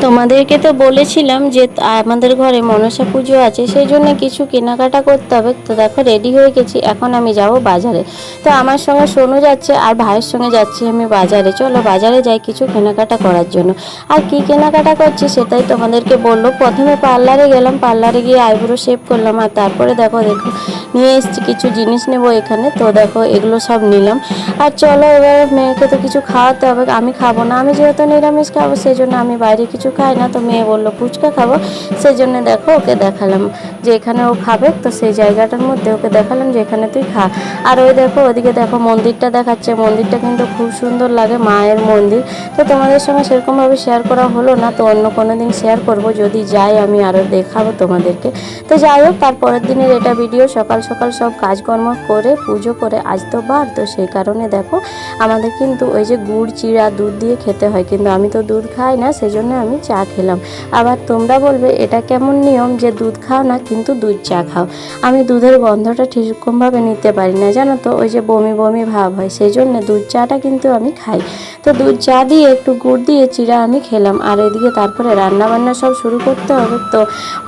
তোমাদেরকে তো বলেছিলাম যে আমাদের ঘরে মনসা পুজো আছে, সেই জন্য কিছু কেনাকাটা করতে হবে। তো দেখো রেডি হয়ে গেছি, এখন আমি যাব বাজারে। তো আমার সঙ্গে সোনু যাচ্ছে আর ভাইয়ের সঙ্গে যাচ্ছি আমি বাজারে। চলো বাজারে যাই কিছু কেনাকাটা করার জন্য। আর কি কেনাকাটা করছি সেটাই তোমাদেরকে বললো। প্রথমে পার্লারে গেলাম, পার্লারে গিয়ে আইব্রো শেভ করলাম, আর তারপরে দেখো দেখো নিয়ে এসেছি কিছু জিনিস নেবো এখানে। তো দেখো এগুলো সব নিলাম। আর চলো এবার মেয়েকে তো কিছু খাওয়াতে হবে, আমি খাবো না, আমি যেহেতু নিরামিষ খাবো সেই জন্য আমি বাইরে কিছু খাই না। তো মেয়ে বললো ফুচকা খাবো, সেই জন্য দেখো ওকে দেখালাম যে এখানে ও খাবে। তো সেই জায়গাটার মধ্যে ওকে দেখালাম যে এখানে তুই খা। আর ওই দেখো ওদিকে দেখো মন্দিরটা দেখাচ্ছে, মন্দিরটা কিন্তু খুব সুন্দর লাগে, মায়ের মন্দির। তো তোমাদের সঙ্গে সেরকমভাবে শেয়ার করা হলো না, তো অন্য কোনো দিন শেয়ার করব, যদি যাই আমি আরও দেখাবো তোমাদেরকে। তো যাই হোক তারপরের দিনের এটা ভিডিও। সকাল সকাল সব কাজকর্ম করে পুজো করে, আজ তো বার, তো সেই কারণে দেখো আমাদের কিন্তু ওই যে গুড় চিড়া দুধ দিয়ে খেতে হয়, কিন্তু আমি তো দুধ খাই না, সেই জন্য আমি চা খেলাম। আবার তোমরা বলবে এটা কেমন নিয়ম যে দুধ খাও না কিন্তু দুধ চা খাও। আমি দুধের গন্ধটা ঠিকরকমভাবে নিতে পারি না জানো তো, ওই যে বমি বমি ভাব হয়, সেই জন্য দুধ চাটা কিন্তু আমি খাই। তো দুধ চা দিয়ে একটু গুড় দিয়ে চিড়া আমি খেলাম। আর এদিকে তারপরে রান্না বান্না সব শুরু করতে হবে। তো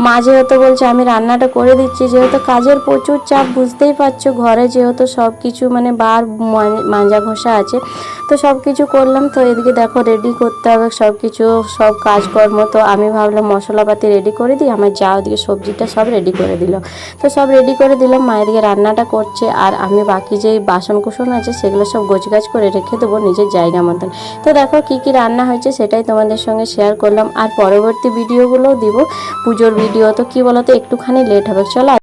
মা যেহেতু বলছে আমি রান্নাটা করে দিচ্ছি, যেহেতু কাজের প্রচুর চাপ, বুঝতেই পারছো, ঘরে যেহেতু সব কিছু মানে মাজা ঘষা আছে, তো সব কিছু করলাম। তো এদিকে দেখো রেডি করতে হবে সব কিছু, সব কাজকর্ম। তো আমি ভাবলাম মশলাপাতি রেডি করে দিই, আমার যা ওদিকে সবজিটা সব রেডি করে দিল। তো সব রেডি করে দিলাম, মায়ের দিকে রান্নাটা করছে, আর আমি বাকি যে বাসন কুসন আছে সেগুলো সব গোছগাছ করে রেখে দেবো নিজের জায়গা মতন। তো দেখো কি কি রান্না হয়েছে সেটাই তোমাদের সঙ্গে শেয়ার করলাম, আর পরবর্তী ভিডিওগুলোও দিব, পুজোর ভিডিও। তো কি বলো তো একটুখানি লেট হবে, চলো।